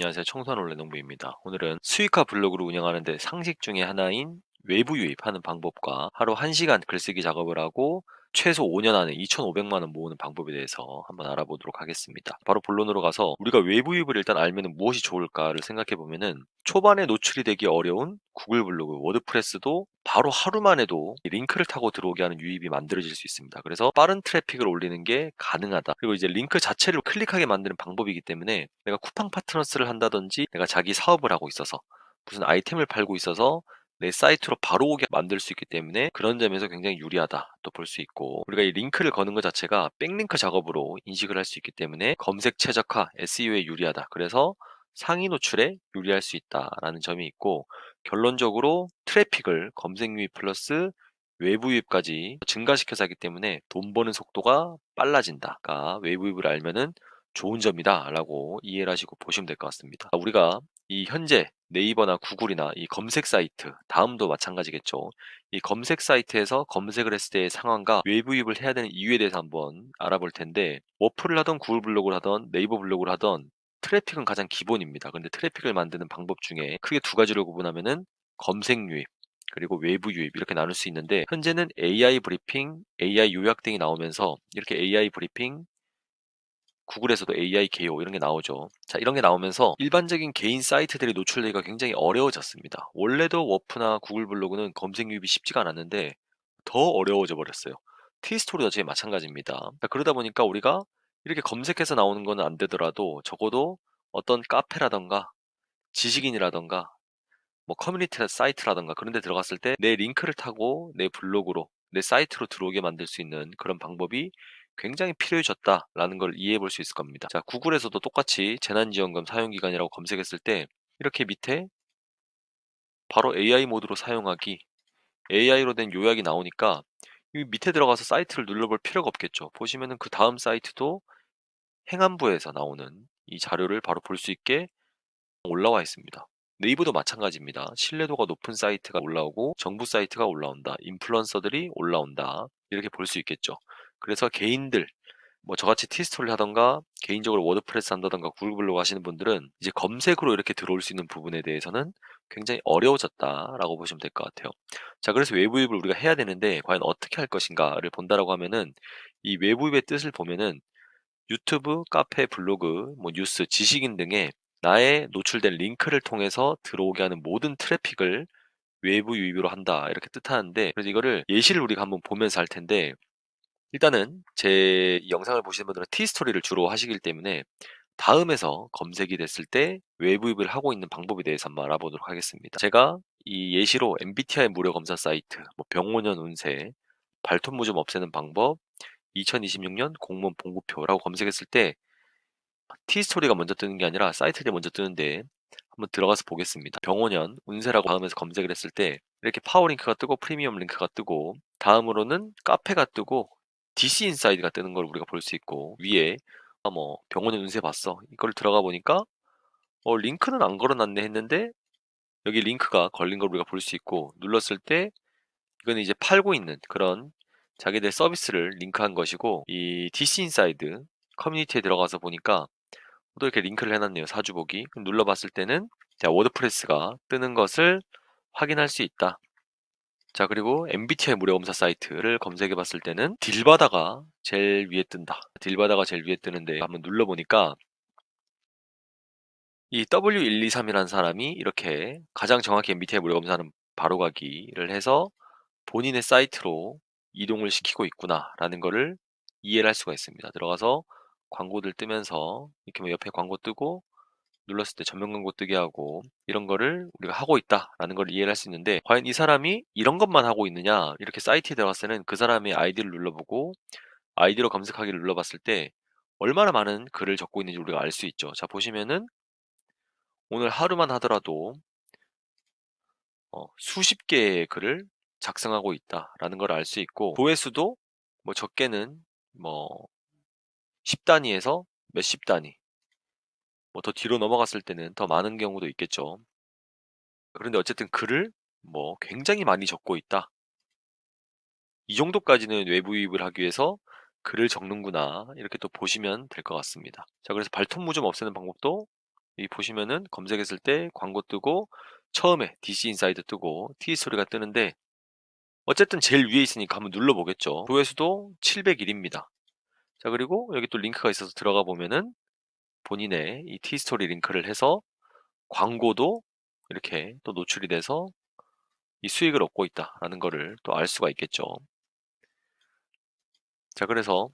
안녕하세요. 청소년 원래농부입니다. 오늘은 수익화 블로그를 운영하는데 상식 중에 하나인 외부 유입하는 방법과 하루 1시간 글쓰기 작업을 하고 최소 5년 안에 2,500만 원 모으는 방법에 대해서 한번 알아보도록 하겠습니다. 바로 본론으로 가서 우리가 외부 유입을 일단 알면 무엇이 좋을까를 생각해 보면은 초반에 노출이 되기 어려운 구글 블로그, 워드프레스도 바로 하루만 해도 링크를 타고 들어오게 하는 유입이 만들어질 수 있습니다. 그래서 빠른 트래픽을 올리는 게 가능하다. 그리고 이제 링크 자체를 클릭하게 만드는 방법이기 때문에 내가 쿠팡 파트너스를 한다든지 내가 자기 사업을 하고 있어서 무슨 아이템을 팔고 있어서 내 사이트로 바로 오게 만들 수 있기 때문에 그런 점에서 굉장히 유리하다 또 볼 수 있고, 우리가 이 링크를 거는 것 자체가 백링크 작업으로 인식을 할 수 있기 때문에 검색 최적화, SEO에 유리하다. 그래서 상위 노출에 유리할 수 있다라는 점이 있고, 결론적으로 트래픽을 검색 유입 플러스 외부 유입까지 증가시켜서 하기 때문에 돈 버는 속도가 빨라진다. 그러니까 외부 유입을 알면은 좋은 점이다 라고 이해를 하시고 보시면 될 것 같습니다. 우리가 이 현재 네이버나 구글이나 이 검색 사이트, 다음도 마찬가지겠죠. 이 검색 사이트에서 검색을 했을 때의 상황과 외부 유입을 해야 되는 이유에 대해서 한번 알아볼 텐데, 워프를 하던 구글 블로그를 하던 네이버 블로그를 하던 트래픽은 가장 기본입니다. 근데 트래픽을 만드는 방법 중에 크게 두 가지로 구분하면은 검색 유입, 그리고 외부 유입 이렇게 나눌 수 있는데, 현재는 AI 브리핑, AI 요약 등이 나오면서 이렇게 AI 브리핑, 구글에서도 AI 개요 이런 게 나오죠. 자, 이런 게 나오면서 일반적인 개인 사이트들이 노출되기가 굉장히 어려워졌습니다. 원래도 워프나 구글 블로그는 검색 유입이 쉽지가 않았는데 더 어려워져 버렸어요. 티스토리 자체 마찬가지입니다. 자, 그러다 보니까 우리가 이렇게 검색해서 나오는 거는 안 되더라도 적어도 어떤 카페라던가 지식인이라던가 뭐 커뮤니티 사이트라던가 그런 데 들어갔을 때 내 링크를 타고 내 블로그로, 내 사이트로 들어오게 만들 수 있는 그런 방법이 굉장히 필요해졌다라는 걸 이해해 볼 수 있을 겁니다. 자, 구글에서도 똑같이 재난지원금 사용기간이라고 검색했을 때 이렇게 밑에 바로 AI 모드로 사용하기, AI로 된 요약이 나오니까 이 밑에 들어가서 사이트를 눌러볼 필요가 없겠죠. 보시면은 그 다음 사이트도 행안부에서 나오는 이 자료를 바로 볼 수 있게 올라와 있습니다. 네이버도 마찬가지입니다. 신뢰도가 높은 사이트가 올라오고 정부 사이트가 올라온다. 인플루언서들이 올라온다. 이렇게 볼 수 있겠죠. 그래서 개인들, 뭐 저같이 티스토리를 하던가 개인적으로 워드프레스 한다던가 구글 블로그 하시는 분들은 이제 검색으로 이렇게 들어올 수 있는 부분에 대해서는 굉장히 어려워졌다라고 보시면 될 것 같아요. 자, 그래서 외부 유입을 우리가 해야 되는데 과연 어떻게 할 것인가를 본다라고 하면은, 이 외부 유입의 뜻을 보면은 유튜브, 카페, 블로그, 뭐 뉴스, 지식인 등의 나의 노출된 링크를 통해서 들어오게 하는 모든 트래픽을 외부 유입으로 한다 이렇게 뜻하는데, 그래서 이거를 예시를 우리가 한번 보면서 할 텐데, 일단은 제 이 영상을 보시는 분들은 티스토리를 주로 하시기 때문에 다음에서 검색이 됐을 때 외부 유입을 하고 있는 방법에 대해서 한번 알아보도록 하겠습니다. 제가 이 예시로 MBTI 무료 검사 사이트, 뭐 병원연 운세, 발톱무 좀 없애는 방법, 2026년 공무원 봉구표라고 검색했을 때 티스토리가 먼저 뜨는 게 아니라 사이트들이 먼저 뜨는데, 한번 들어가서 보겠습니다. 병원연 운세라고 다음에서 검색을 했을 때 이렇게 파워링크가 뜨고 프리미엄 링크가 뜨고, 다음으로는 카페가 뜨고 DC 인사이드가 뜨는 걸 우리가 볼 수 있고, 위에 뭐 병원연 운세 봤어 이걸 들어가 보니까 링크는 안 걸어놨네 했는데 여기 링크가 걸린 걸 우리가 볼 수 있고, 눌렀을 때 이거는 이제 팔고 있는 그런 자기들 서비스를 링크한 것이고, 이 DC 인사이드 커뮤니티에 들어가서 보니까 또 이렇게 링크를 해놨네요. 사주보기. 그럼 눌러봤을 때는 자, 워드프레스가 뜨는 것을 확인할 수 있다. 자, 그리고 MBTI 무료 검사 사이트를 검색해 봤을 때는 딜바다가 제일 위에 뜬다. 딜바다가 제일 위에 뜨는데 한번 눌러보니까 이 W123이라는 사람이 이렇게 가장 정확히 MBTI 무료 검사는 바로가기를 해서 본인의 사이트로 이동을 시키고 있구나라는 거를 이해를 할 수가 있습니다. 들어가서 광고들 뜨면서 이렇게 뭐 옆에 광고 뜨고 눌렀을 때 전면 광고 뜨게 하고, 이런 거를 우리가 하고 있다라는 걸 이해를 할 수 있는데, 과연 이 사람이 이런 것만 하고 있느냐, 이렇게 사이트에 들어갔을 때는 그 사람의 아이디를 눌러보고 아이디로 검색하기를 눌러봤을 때 얼마나 많은 글을 적고 있는지 우리가 알 수 있죠. 자, 보시면은 오늘 하루만 하더라도 수십 개의 글을 작성하고 있다라는 걸 알 수 있고, 조회수도 뭐 적게는 뭐 10단위에서 몇십 단위, 뭐 더 뒤로 넘어갔을 때는 더 많은 경우도 있겠죠. 그런데 어쨌든 글을 뭐 굉장히 많이 적고 있다. 이 정도까지는 외부 유입을 하기 위해서 글을 적는구나. 이렇게 또 보시면 될 것 같습니다. 자, 그래서 발톱무 좀 없애는 방법도 여기 보시면은 검색했을 때 광고 뜨고 처음에 DC 인사이드 뜨고 T스토리가 뜨는데 어쨌든 제일 위에 있으니까 한번 눌러보겠죠. 조회수도 701입니다. 자, 그리고 여기 또 링크가 있어서 들어가 보면은 본인의 이 T스토리 링크를 해서 광고도 이렇게 또 노출이 돼서 이 수익을 얻고 있다라는 거를 또 알 수가 있겠죠. 자, 그래서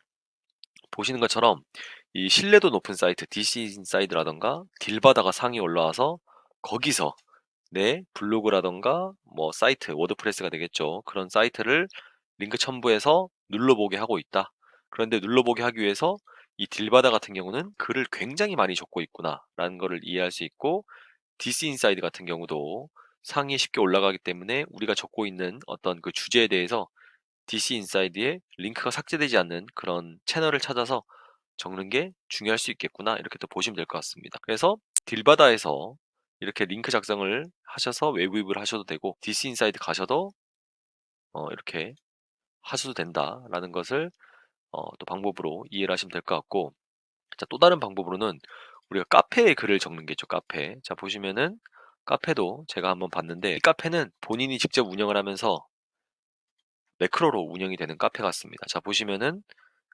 보시는 것처럼 이 신뢰도 높은 사이트 DC 인사이드라던가 딜바다가 상위 올라와서 거기서 내 블로그라던가 뭐 사이트 워드프레스가 되겠죠. 그런 사이트를 링크 첨부해서 눌러보게 하고 있다. 그런데 눌러보게 하기 위해서 이 딜바다 같은 경우는 글을 굉장히 많이 적고 있구나 라는 거를 이해할 수 있고, DC 인사이드 같은 경우도 상위에 쉽게 올라가기 때문에 우리가 적고 있는 어떤 그 주제에 대해서 DC 인사이드에 링크가 삭제되지 않는 그런 채널을 찾아서 적는 게 중요할 수 있겠구나, 이렇게 또 보시면 될 것 같습니다. 그래서 딜바다에서 이렇게 링크 작성을 하셔서 외부입을 하셔도 되고 DC 인사이드 가셔도 이렇게 하셔도 된다라는 것을 또 방법으로 이해를 하시면 될 것 같고, 자, 또 다른 방법으로는 우리가 카페에 글을 적는 게 있죠. 카페. 자, 보시면은 카페도 제가 한번 봤는데 이 카페는 본인이 직접 운영을 하면서 매크로로 운영이 되는 카페 같습니다. 자, 보시면은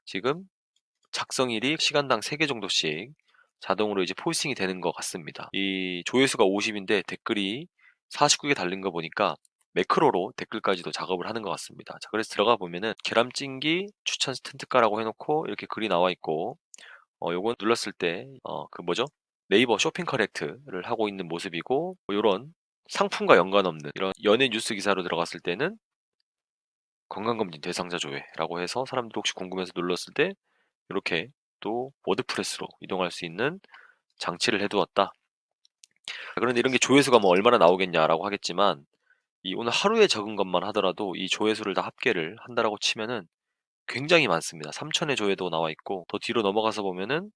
지금 작성일이 시간당 3개 정도씩 자동으로 이제 포스팅이 되는 것 같습니다. 이 조회수가 50인데 댓글이 49개 달린 거 보니까 매크로로 댓글까지도 작업을 하는 것 같습니다. 자, 그래서 들어가 보면은 계란찜기 추천 스탠트가라고 해놓고 이렇게 글이 나와 있고, 요거 눌렀을 때 그 뭐죠? 네이버 쇼핑 커넥트를 하고 있는 모습이고, 뭐 요런 상품과 연관 없는 이런 연예 뉴스 기사로 들어갔을 때는 건강검진 대상자 조회라고 해서 사람들이 혹시 궁금해서 눌렀을 때 이렇게 또 워드프레스로 이동할 수 있는 장치를 해두었다. 그런데 이런 게 조회수가 뭐 얼마나 나오겠냐라고 하겠지만, 이 오늘 하루에 적은 것만 하더라도 이 조회수를 다 합계를 한다라고 치면은 굉장히 많습니다. 3천회 조회도 나와 있고, 더 뒤로 넘어가서 보면은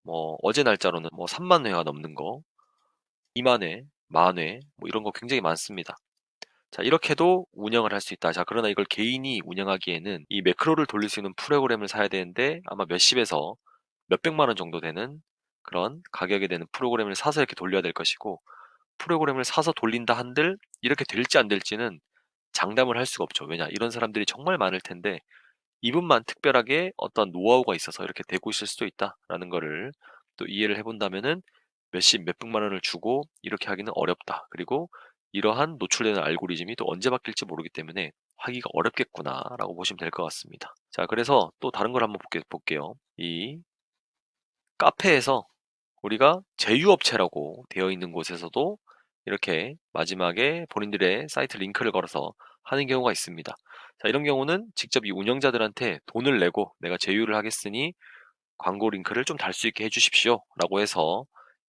뭐 어제 날짜로는 뭐 3만 회가 넘는 거, 2만 회, 만 회, 뭐 이런 거 굉장히 많습니다. 자, 이렇게도 운영을 할 수 있다. 자, 그러나 이걸 개인이 운영하기에는 이 매크로를 돌릴 수 있는 프로그램을 사야 되는데 아마 몇십에서 몇백만 원 정도 되는 그런 가격이 되는 프로그램을 사서 이렇게 돌려야 될 것이고, 프로그램을 사서 돌린다 한들 이렇게 될지 안 될지는 장담을 할 수가 없죠. 왜냐, 이런 사람들이 정말 많을 텐데 이분만 특별하게 어떤 노하우가 있어서 이렇게 되고 있을 수도 있다라는 거를 또 이해를 해본다면은 몇십 몇백만 원을 주고 이렇게 하기는 어렵다. 그리고 이러한 노출되는 알고리즘이 또 언제 바뀔지 모르기 때문에 하기가 어렵겠구나라고 보시면 될 것 같습니다. 자, 그래서 또 다른 걸 한번 볼게요. 이 카페에서 우리가 제휴업체라고 되어 있는 곳에서도 이렇게 마지막에 본인들의 사이트 링크를 걸어서 하는 경우가 있습니다. 자, 이런 경우는 직접 이 운영자들한테 돈을 내고 내가 제휴를 하겠으니 광고 링크를 좀 달 수 있게 해주십시오 라고 해서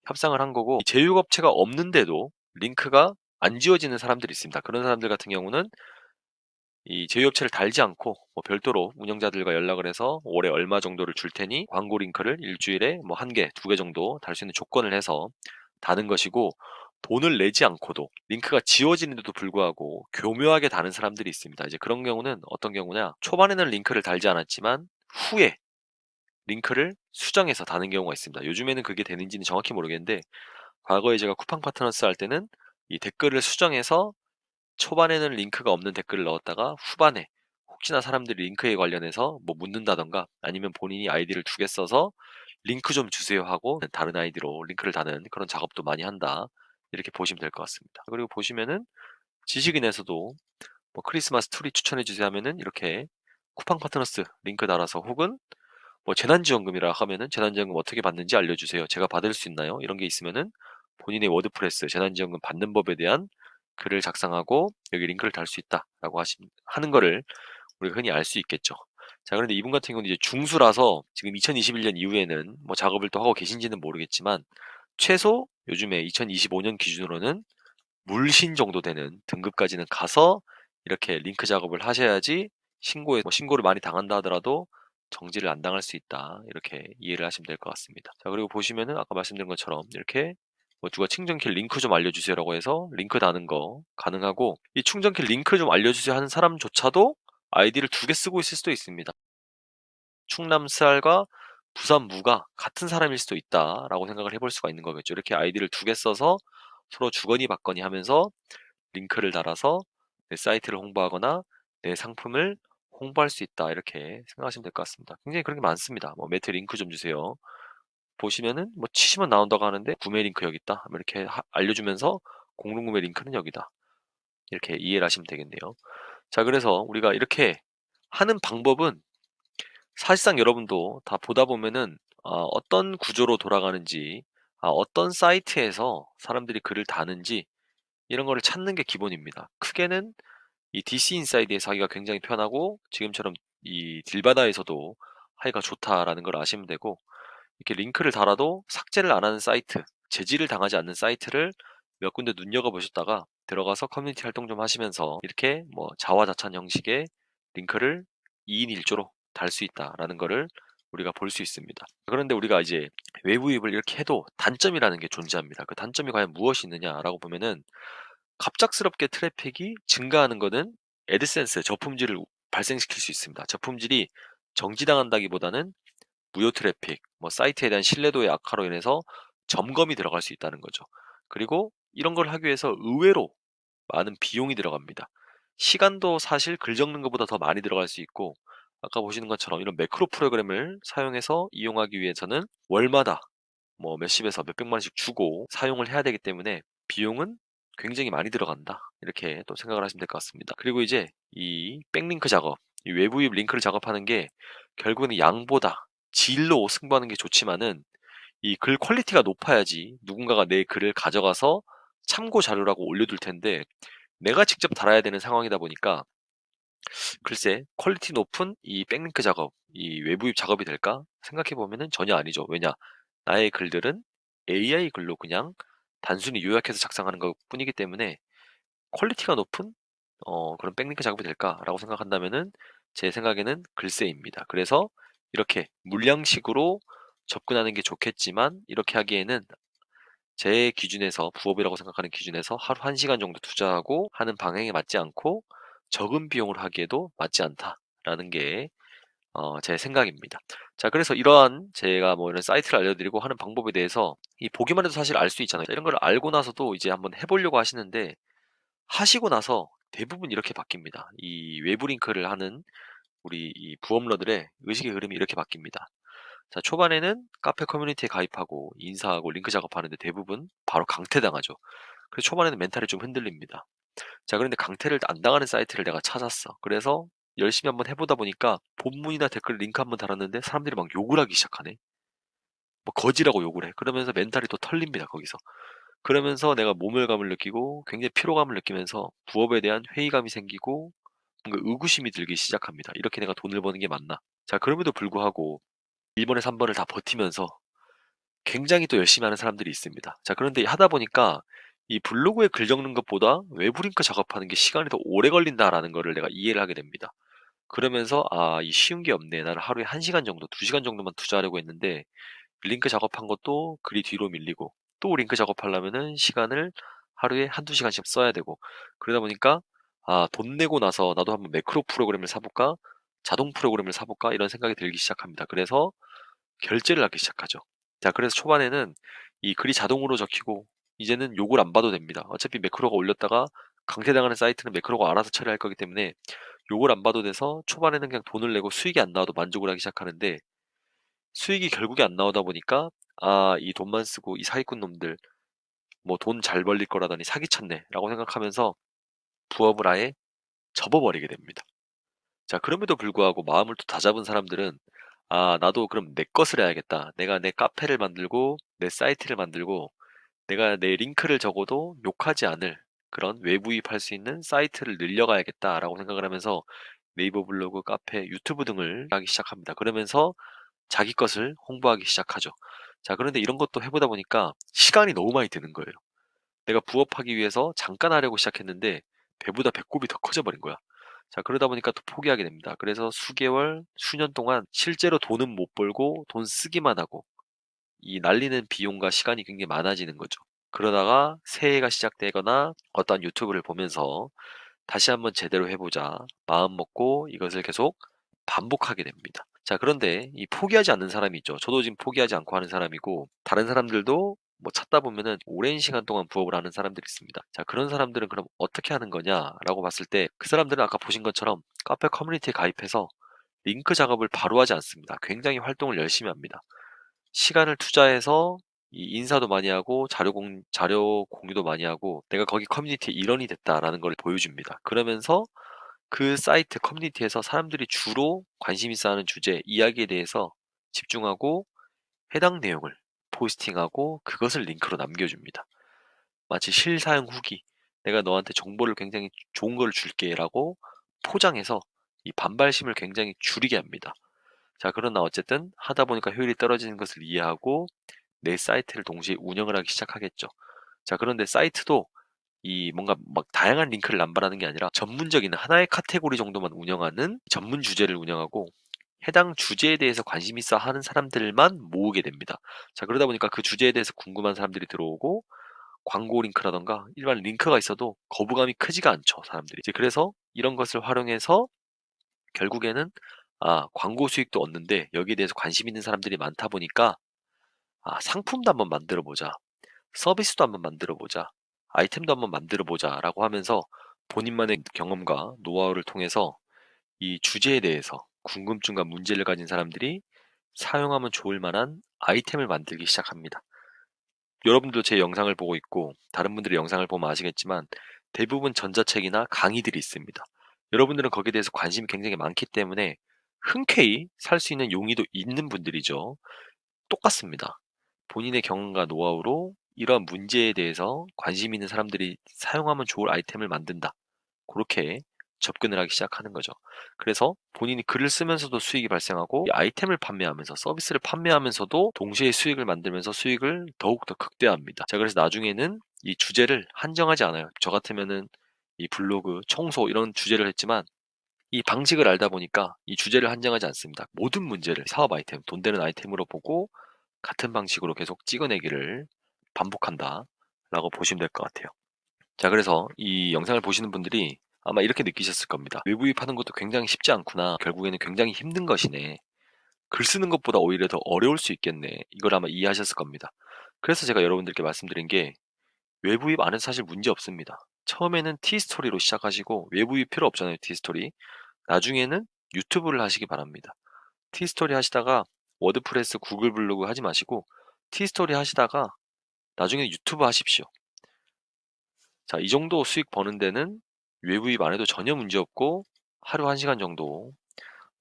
협상을 한 거고, 이 제휴업체가 없는데도 링크가 안 지워지는 사람들이 있습니다. 그런 사람들 같은 경우는 이 제휴업체를 달지 않고 뭐 별도로 운영자들과 연락을 해서 월에 얼마 정도를 줄 테니 광고 링크를 일주일에 뭐 1개, 2개 정도 달 수 있는 조건을 해서 다는 것이고, 돈을 내지 않고도 링크가 지워지는데도 불구하고 교묘하게 다는 사람들이 있습니다. 이제 그런 경우는 어떤 경우냐, 초반에는 링크를 달지 않았지만 후에 링크를 수정해서 다는 경우가 있습니다. 요즘에는 그게 되는지는 정확히 모르겠는데 과거에 제가 쿠팡 파트너스 할 때는 이 댓글을 수정해서 초반에는 링크가 없는 댓글을 넣었다가 후반에 혹시나 사람들이 링크에 관련해서 뭐 묻는다던가 아니면 본인이 아이디를 2개 써서 링크 좀 주세요 하고 다른 아이디로 링크를 다는 그런 작업도 많이 한다, 이렇게 보시면 될 것 같습니다. 그리고 보시면은 지식인에서도 뭐 크리스마스 트리 추천해 주세요 하면은 이렇게 쿠팡 파트너스 링크 달아서, 혹은 뭐 재난지원금이라 하면은 재난지원금 어떻게 받는지 알려주세요, 제가 받을 수 있나요, 이런 게 있으면은 본인의 워드프레스 재난지원금 받는 법에 대한 글을 작성하고 여기 링크를 달 수 있다라고 하는 거를 우리가 흔히 알 수 있겠죠. 자, 그런데 이분 같은 경우는 이제 중수라서 지금 2021년 이후에는 뭐 작업을 또 하고 계신지는 모르겠지만 최소 요즘에 2025년 기준으로는 물신 정도 되는 등급까지는 가서 이렇게 링크 작업을 하셔야지 뭐 신고를 많이 당한다 하더라도 정지를 안 당할 수 있다, 이렇게 이해를 하시면 될 것 같습니다. 자, 그리고 보시면은 아까 말씀드린 것처럼 이렇게 뭐 누가 충전킬 링크 좀 알려주세요라고 해서 링크 다는 거 가능하고, 이 충전킬 링크 좀 알려주세요 하는 사람조차도 아이디를 2개 쓰고 있을 수도 있습니다. 충남 스알과 부산 무가 같은 사람일 수도 있다라고 생각을 해볼 수가 있는 거겠죠. 이렇게 아이디를 두 개 써서 서로 주거니 받거니 하면서 링크를 달아서 내 사이트를 홍보하거나 내 상품을 홍보할 수 있다. 이렇게 생각하시면 될 것 같습니다. 굉장히 그런 게 많습니다. 뭐 매트 링크 좀 주세요. 보시면은 뭐 치시면 나온다고 하는데 구매 링크 여기 있다. 뭐 이렇게 알려주면서 공동 구매 링크는 여기다. 이렇게 이해를 하시면 되겠네요. 자, 그래서 우리가 이렇게 하는 방법은 사실상 여러분도 다 보다 보면은 어떤 구조로 돌아가는지, 어떤 사이트에서 사람들이 글을 다는지 이런 거를 찾는 게 기본입니다. 크게는 이 DC 인사이드에서 하기가 굉장히 편하고 지금처럼 이 딜바다에서도 하기가 좋다라는 걸 아시면 되고, 이렇게 링크를 달아도 삭제를 안 하는 사이트, 제지를 당하지 않는 사이트를 몇 군데 눈여겨보셨다가 들어가서 커뮤니티 활동 좀 하시면서 이렇게 뭐 자화자찬 형식의 링크를 2인 1조로 달 수 있다라는 거를 우리가 볼 수 있습니다. 그런데 우리가 이제 외부 유입을 이렇게 해도 단점이라는 게 존재합니다. 그 단점이 과연 무엇이 있느냐라고 보면은, 갑작스럽게 트래픽이 증가하는 거는 애드센스 저품질을 발생시킬 수 있습니다. 저품질이 정지당한다기보다는 무료 트래픽, 뭐 사이트에 대한 신뢰도의 악화로 인해서 점검이 들어갈 수 있다는 거죠. 그리고 이런 걸 하기 위해서 의외로 많은 비용이 들어갑니다. 시간도 사실 글 적는 것보다 더 많이 들어갈 수 있고, 아까 보시는 것처럼 이런 매크로 프로그램을 사용해서 이용하기 위해서는 월마다 뭐 몇십에서 몇백만 원씩 주고 사용을 해야 되기 때문에 비용은 굉장히 많이 들어간다. 이렇게 또 생각을 하시면 될 것 같습니다. 그리고 이제 이 백링크 작업, 이 외부 입 링크를 작업하는 게 결국에는 양보다 질로 승부하는 게 좋지만은, 이 글 퀄리티가 높아야지 누군가가 내 글을 가져가서 참고 자료라고 올려둘 텐데, 내가 직접 달아야 되는 상황이다 보니까 글쎄 퀄리티 높은 이 백링크 작업, 이 외부입 작업이 될까 생각해 보면은 전혀 아니죠. 왜냐, 나의 글들은 AI 글로 그냥 단순히 요약해서 작성하는 것 뿐이기 때문에 퀄리티가 높은 그런 백링크 작업이 될까라고 생각한다면은 제 생각에는 글쎄입니다. 그래서 이렇게 물량식으로 접근하는 게 좋겠지만, 이렇게 하기에는 제 기준에서, 부업이라고 생각하는 기준에서 하루 1시간 정도 투자하고 하는 방향에 맞지 않고 적은 비용으로 하기에도 맞지 않다라는 게 제 생각입니다. 자, 그래서 이러한 제가 뭐 이런 사이트를 알려드리고 하는 방법에 대해서 이 보기만 해도 사실 알 수 있잖아요. 이런 걸 알고 나서도 이제 한번 해보려고 하시는데, 하시고 나서 대부분 이렇게 바뀝니다. 이 외부 링크를 하는 우리 이 부업러들의 의식의 흐름이 이렇게 바뀝니다. 자, 초반에는 카페 커뮤니티에 가입하고 인사하고 링크 작업하는데 대부분 바로 강퇴당하죠. 그래서 초반에는 멘탈이 좀 흔들립니다. 자, 그런데 강퇴를 안 당하는 사이트를 내가 찾았어. 그래서 열심히 한번 해보다 보니까 본문이나 댓글 링크 한번 달았는데 사람들이 막 욕을 하기 시작하네. 뭐 거지라고 욕을 해. 그러면서 멘탈이 또 털립니다, 거기서. 그러면서 내가 모멸감을 느끼고 굉장히 피로감을 느끼면서 부업에 대한 회의감이 생기고 뭔가 의구심이 들기 시작합니다. 이렇게 내가 돈을 버는 게 맞나? 자, 그럼에도 불구하고 1번에 3번을 다 버티면서 굉장히 또 열심히 하는 사람들이 있습니다. 자, 그런데 하다 보니까 이 블로그에 글 적는 것보다 외부 링크 작업하는 게 시간이 더 오래 걸린다라는 거를 내가 이해를 하게 됩니다. 그러면서 이 쉬운 게 없네. 나는 하루에 1시간 정도, 2시간 정도만 투자하려고 했는데 링크 작업한 것도 글이 뒤로 밀리고, 또 링크 작업하려면은 시간을 하루에 한두 시간씩 써야 되고, 그러다 보니까 돈 내고 나서 나도 한번 매크로 프로그램을 사볼까? 자동 프로그램을 사볼까? 이런 생각이 들기 시작합니다. 그래서 결제를 하기 시작하죠. 자, 그래서 초반에는 이 글이 자동으로 적히고 이제는 욕을 안 봐도 됩니다. 어차피 매크로가 올렸다가 강퇴당하는 사이트는 매크로가 알아서 처리할 거기 때문에 욕을 안 봐도 돼서 초반에는 그냥 돈을 내고 수익이 안 나와도 만족을 하기 시작하는데, 수익이 결국에 안 나오다 보니까 이 돈만 쓰고 이 사기꾼 놈들 뭐 돈 잘 벌릴 거라더니 사기쳤네라고 생각하면서 부업을 아예 접어버리게 됩니다. 자, 그럼에도 불구하고 마음을 또 다잡은 사람들은 나도 그럼 내 것을 해야겠다. 내가 내 카페를 만들고 내 사이트를 만들고 내가 내 링크를 적어도 욕하지 않을 그런 외부입할 수 있는 사이트를 늘려가야겠다라고 생각을 하면서 네이버 블로그, 카페, 유튜브 등을 하기 시작합니다. 그러면서 자기 것을 홍보하기 시작하죠. 자, 그런데 이런 것도 해보다 보니까 시간이 너무 많이 드는 거예요. 내가 부업하기 위해서 잠깐 하려고 시작했는데 배보다 배꼽이 더 커져 버린 거야. 자, 그러다 보니까 또 포기하게 됩니다. 그래서 수개월, 수년 동안 실제로 돈은 못 벌고 돈 쓰기만 하고 이 날리는 비용과 시간이 굉장히 많아지는 거죠. 그러다가 새해가 시작되거나 어떤 유튜브를 보면서 다시 한번 제대로 해보자 마음 먹고 이것을 계속 반복하게 됩니다. 자, 그런데 이 포기하지 않는 사람이 있죠. 저도 지금 포기하지 않고 하는 사람이고, 다른 사람들도 뭐 찾다 보면은 오랜 시간 동안 부업을 하는 사람들이 있습니다. 자, 그런 사람들은 그럼 어떻게 하는 거냐라고 봤을 때, 그 사람들은 아까 보신 것처럼 카페 커뮤니티에 가입해서 링크 작업을 바로 하지 않습니다. 굉장히 활동을 열심히 합니다. 시간을 투자해서 이 인사도 많이 하고 자료 공유도 많이 하고, 내가 거기 커뮤니티의 일원이 됐다라는 걸 보여줍니다. 그러면서 그 사이트 커뮤니티에서 사람들이 주로 관심 있어 하는 주제, 이야기에 대해서 집중하고 해당 내용을 포스팅하고 그것을 링크로 남겨줍니다. 마치 실사용 후기, 내가 너한테 정보를 굉장히 좋은 걸 줄게라고 포장해서 이 반발심을 굉장히 줄이게 합니다. 자, 그러나 어쨌든 하다 보니까 효율이 떨어지는 것을 이해하고 내 사이트를 동시에 운영을 하기 시작하겠죠. 자, 그런데 사이트도 이 뭔가 막 다양한 링크를 남발하는 게 아니라 전문적인 하나의 카테고리 정도만 운영하는 전문 주제를 운영하고, 해당 주제에 대해서 관심 있어 하는 사람들만 모으게 됩니다. 자, 그러다 보니까 그 주제에 대해서 궁금한 사람들이 들어오고, 광고 링크라던가 일반 링크가 있어도 거부감이 크지가 않죠, 사람들이. 이제 그래서 이런 것을 활용해서 결국에는 광고 수익도 얻는데, 여기에 대해서 관심 있는 사람들이 많다 보니까 상품도 한번 만들어 보자, 서비스도 한번 만들어 보자, 아이템도 한번 만들어 보자라고 하면서 본인만의 경험과 노하우를 통해서 이 주제에 대해서 궁금증과 문제를 가진 사람들이 사용하면 좋을 만한 아이템을 만들기 시작합니다. 여러분도 제 영상을 보고 있고 다른 분들의 영상을 보면 아시겠지만 대부분 전자책이나 강의들이 있습니다. 여러분들은 거기에 대해서 관심이 굉장히 많기 때문에 흔쾌히 살 수 있는 용의도 있는 분들이죠. 똑같습니다. 본인의 경험과 노하우로 이러한 문제에 대해서 관심 있는 사람들이 사용하면 좋을 아이템을 만든다, 그렇게 접근을 하기 시작하는 거죠. 그래서 본인이 글을 쓰면서도 수익이 발생하고, 이 아이템을 판매하면서 서비스를 판매하면서도 동시에 수익을 만들면서 수익을 더욱더 극대화합니다. 자, 그래서 나중에는 이 주제를 한정하지 않아요. 저 같으면은 이 블로그, 청소 이런 주제를 했지만, 이 방식을 알다 보니까 이 주제를 한정하지 않습니다. 모든 문제를 사업 아이템, 돈 되는 아이템으로 보고 같은 방식으로 계속 찍어내기를 반복한다 라고 보시면 될 것 같아요. 자, 그래서 이 영상을 보시는 분들이 아마 이렇게 느끼셨을 겁니다. 외부입하는 것도 굉장히 쉽지 않구나. 결국에는 굉장히 힘든 것이네. 글 쓰는 것보다 오히려 더 어려울 수 있겠네. 이걸 아마 이해하셨을 겁니다. 그래서 제가 여러분들께 말씀드린 게, 외부입 안 해도 사실 문제 없습니다. 처음에는 티스토리로 시작하시고, 외부입 필요 없잖아요, 티스토리. 나중에는 유튜브를 하시기 바랍니다. 티스토리 하시다가 워드프레스, 구글 블로그 하지 마시고 티스토리 하시다가 나중에 유튜브 하십시오. 자, 이 정도 수익 버는 데는 외부입 안 해도 전혀 문제 없고, 하루 1시간 정도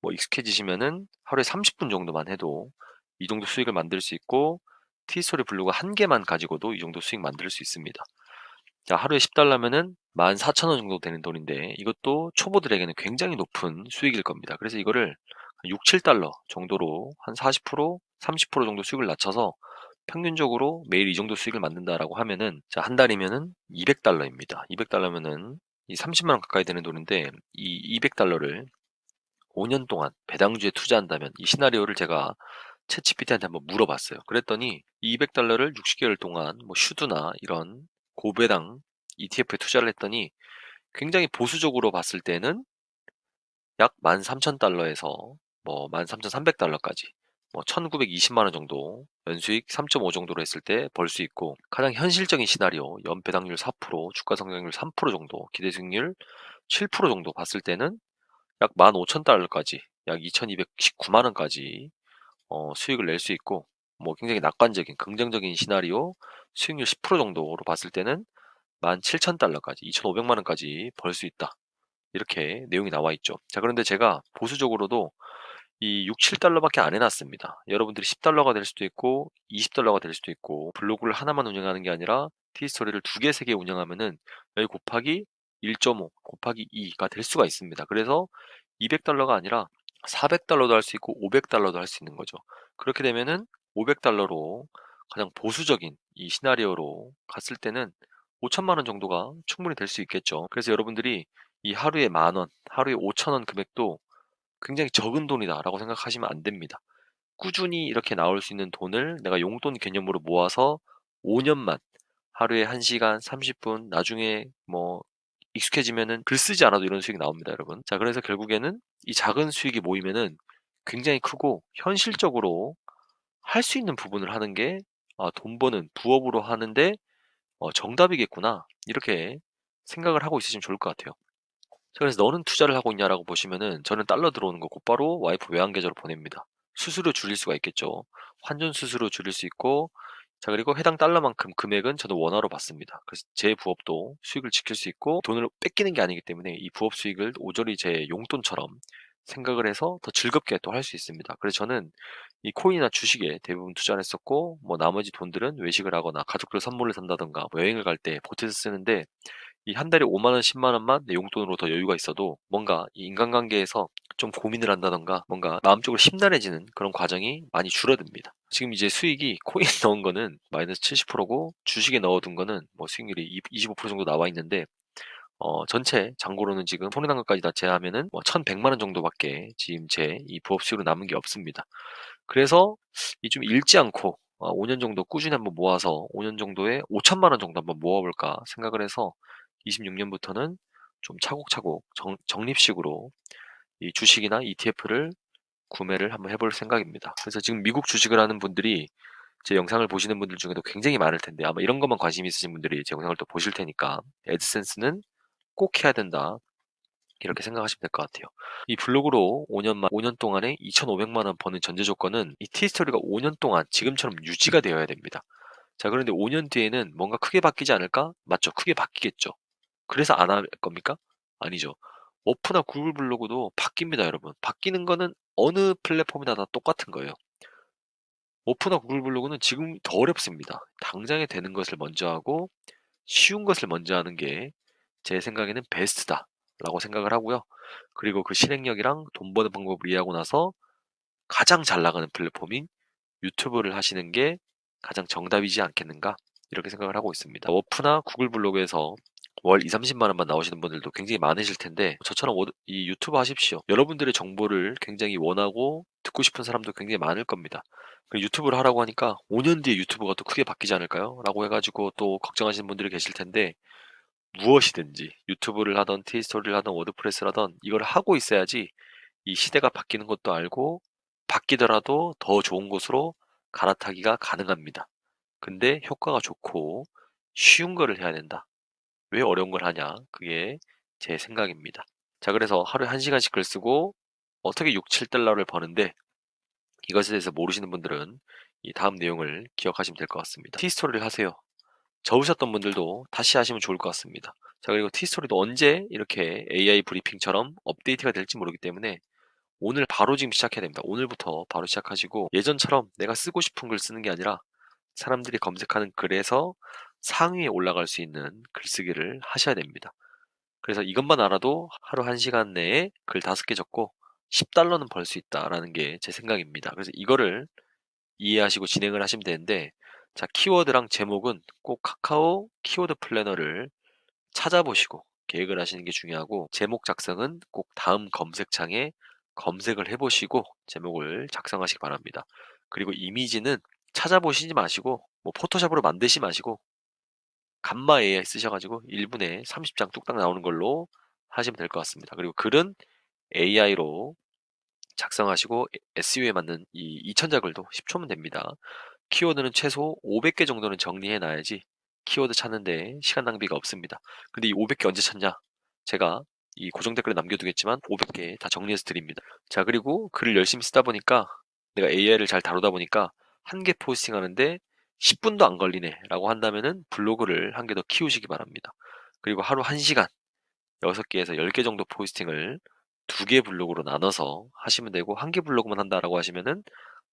뭐 익숙해지시면은 하루에 30분 정도만 해도 이 정도 수익을 만들 수 있고, 티스토리 블로그 한 개만 가지고도 이 정도 수익 만들 수 있습니다. 자, 하루에 10달러면은 14,000원 정도 되는 돈인데, 이것도 초보들에게는 굉장히 높은 수익일 겁니다. 그래서 이거를 6, 7달러 정도로 한 40%, 30% 정도 수익을 낮춰서 평균적으로 매일 이 정도 수익을 만든다라고 하면은, 자, 한 달이면은 200달러입니다. 200달러면은 이 30만 원 가까이 되는 돈인데, 이 200달러를 5년 동안 배당주에 투자한다면, 이 시나리오를 제가 챗GPT한테 한번 물어봤어요. 그랬더니 200달러를 60개월 동안 뭐 슈드나 이런 고배당 ETF에 투자를 했더니 굉장히 보수적으로 봤을 때는 약 13,000달러에서 뭐 13,300달러까지, 뭐 1,920만 원 정도, 연수익 3.5 정도로 했을 때 벌 수 있고, 가장 현실적인 시나리오 연배당률 4%, 주가 성장률 3% 정도, 기대 수익률 7% 정도 봤을 때는 약 15,000달러까지, 약 2,219만 원까지 수익을 낼 수 있고, 뭐 굉장히 낙관적인 긍정적인 시나리오 수익률 10% 정도로 봤을 때는 17,000달러까지, 2,500만 원까지 벌 수 있다, 이렇게 내용이 나와 있죠. 자, 그런데 제가 보수적으로도 이 6, 7달러밖에 안 해놨습니다. 여러분들이 10달러가 될 수도 있고 20달러가 될 수도 있고, 블로그를 하나만 운영하는 게 아니라 티스토리를 2개, 3개 운영하면은 여기 곱하기 1.5 곱하기 2가 될 수가 있습니다. 그래서 200달러가 아니라 400달러도 할 수 있고 500달러도 할 수 있는 거죠. 그렇게 되면은 500달러로 가장 보수적인 이 시나리오로 갔을 때는 5천만 원 정도가 충분히 될 수 있겠죠. 그래서 여러분들이 이 하루에 10,000원, 하루에 5천원 금액도 굉장히 적은 돈이다라고 생각하시면 안 됩니다. 꾸준히 이렇게 나올 수 있는 돈을 내가 용돈 개념으로 모아서 5년만 하루에 1시간 30분, 나중에 뭐 익숙해지면은 글 쓰지 않아도 이런 수익이 나옵니다, 여러분. 자, 그래서 결국에는 이 작은 수익이 모이면은 굉장히 크고 현실적으로 할 수 있는 부분을 하는 게 '아 돈 버는 부업으로 하는데 정답이겠구나.' 이렇게 생각을 하고 있으시면 좋을 것 같아요. 자 그래서 "너는 투자를 하고 있냐?"라고 보시면은 저는 달러 들어오는 거 곧바로 와이프 외환 계좌로 보냅니다. 수수료 줄일 수가 있겠죠. 환전 수수료 줄일 수 있고 자 그리고 해당 달러만큼 금액은 저는 원화로 받습니다. 그래서 제 부업도 수익을 지킬 수 있고 돈을 뺏기는 게 아니기 때문에 이 부업 수익을 오저리 제 용돈처럼 생각을 해서 더 즐겁게 또 할 수 있습니다. 그래서 저는 이 코인이나 주식에 대부분 투자를 했었고 뭐 나머지 돈들은 외식을 하거나 가족들 선물을 산다든가 뭐 여행을 갈 때 보태서 쓰는데 이 한 달에 5만 원, 10만 원만 내 용돈으로 더 여유가 있어도 뭔가 이 인간관계에서 좀 고민을 한다던가 뭔가 마음적으로 심란해지는 그런 과정이 많이 줄어듭니다. 지금 이제 수익이 코인 넣은 거는 마이너스 70%고 주식에 넣어둔 거는 뭐 수익률이 25% 정도 나와 있는데 전체 잔고로는 지금 손해난 것까지 다 제하면은 뭐 1,100만 원 정도밖에 지금 제 이 부업 수익으로 남은 게 없습니다. 그래서 이 좀 잃지 않고 5년 정도 꾸준히 한번 모아서 5년 정도에 5천만 원 정도 한번 모아 볼까 생각을 해서 26년부터는 좀 차곡차곡 적립식으로 이 주식이나 ETF를 구매를 한번 해볼 생각입니다. 그래서 지금 미국 주식을 하는 분들이 제 영상을 보시는 분들 중에도 굉장히 많을 텐데 아마 이런 것만 관심 있으신 분들이 제 영상을 또 보실 테니까 애드센스는 꼭 해야 된다. 이렇게 생각하시면 될 것 같아요. 이 블로그로 5년 동안에 2,500만 원 버는 전제 조건은 이 티스토리가 5년 동안 지금처럼 유지가 되어야 됩니다. 자, 그런데 5년 뒤에는 뭔가 크게 바뀌지 않을까? 맞죠? 크게 바뀌겠죠. 그래서 안 할 겁니까? 아니죠. 워프나 구글 블로그도 바뀝니다, 여러분. 바뀌는 거는 어느 플랫폼이나 다 똑같은 거예요. 워프나 구글 블로그는 지금 더 어렵습니다. 당장에 되는 것을 먼저 하고 쉬운 것을 먼저 하는 게 제 생각에는 베스트다라고 생각을 하고요. 그리고 그 실행력이랑 돈 버는 방법을 이해하고 나서 가장 잘 나가는 플랫폼인 유튜브를 하시는 게 가장 정답이지 않겠는가 이렇게 생각을 하고 있습니다. 워프나 구글 블로그에서 월 2, 30만 원만 나오시는 분들도 굉장히 많으실 텐데 저처럼 이 유튜브 하십시오. 여러분들의 정보를 굉장히 원하고 듣고 싶은 사람도 굉장히 많을 겁니다. 유튜브를 하라고 하니까 5년 뒤에 유튜브가 또 크게 바뀌지 않을까요? 라고 해가지고 또 걱정하시는 분들이 계실 텐데 무엇이든지 유튜브를 하던 티스토리를 하던 워드프레스를 하던 이걸 하고 있어야지 이 시대가 바뀌는 것도 알고 바뀌더라도 더 좋은 곳으로 갈아타기가 가능합니다. 근데 효과가 좋고 쉬운 거를 해야 된다. 왜 어려운 걸 하냐? 그게 제 생각입니다. 자, 그래서 하루에 1시간씩 글 쓰고 어떻게 6, 7달러를 버는데 이것에 대해서 모르시는 분들은 이 다음 내용을 기억하시면 될 것 같습니다. 티스토리를 하세요. 적으셨던 분들도 다시 하시면 좋을 것 같습니다. 자, 그리고 티스토리도 언제 이렇게 AI 브리핑처럼 업데이트가 될지 모르기 때문에 오늘 바로 지금 시작해야 됩니다. 오늘부터 바로 시작하시고 예전처럼 내가 쓰고 싶은 글 쓰는 게 아니라 사람들이 검색하는 글에서 상위에 올라갈 수 있는 글쓰기를 하셔야 됩니다. 그래서 이것만 알아도 하루 1시간 내에 글 5개 적고 10달러는 벌 수 있다라는 게 제 생각입니다. 그래서 이거를 이해하시고 진행을 하시면 되는데 자, 키워드랑 제목은 꼭 카카오 키워드 플래너를 찾아보시고 계획을 하시는 게 중요하고 제목 작성은 꼭 다음 검색창에 검색을 해보시고 제목을 작성하시기 바랍니다. 그리고 이미지는 찾아보시지 마시고 뭐 포토샵으로 만드시 마시고 감마 AI 쓰셔가지고 1분에 30장 뚝딱 나오는 걸로 하시면 될 것 같습니다. 그리고 글은 AI로 작성하시고 SEO에 맞는 이 2000자 글도 10초면 됩니다. 키워드는 최소 500개 정도는 정리해 놔야지 키워드 찾는데 시간 낭비가 없습니다. 근데 이 500개 언제 찾냐? 제가 이 고정 댓글에 남겨두겠지만 500개 다 정리해서 드립니다. 자, 그리고 글을 열심히 쓰다 보니까 내가 AI를 잘 다루다 보니까 한 개 포스팅 하는데 10분도 안 걸리네 라고 한다면은 블로그를 한 개 더 키우시기 바랍니다. 그리고 하루 1시간 6개에서 10개 정도 포스팅을 2개 블로그로 나눠서 하시면 되고 한 개 블로그만 한다라고 하시면은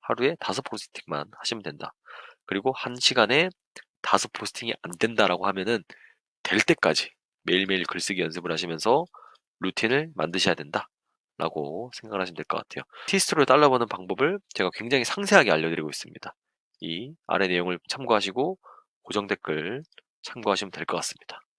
하루에 5포스팅만 하시면 된다. 그리고 1시간에 5포스팅이 안 된다라고 하면은 될 때까지 매일매일 글쓰기 연습을 하시면서 루틴을 만드셔야 된다. 라고 생각을 하시면 될 것 같아요. 티스트로 달러 버는 방법을 제가 굉장히 상세하게 알려드리고 있습니다. 이 아래 내용을 참고하시고 고정 댓글 참고하시면 될 것 같습니다.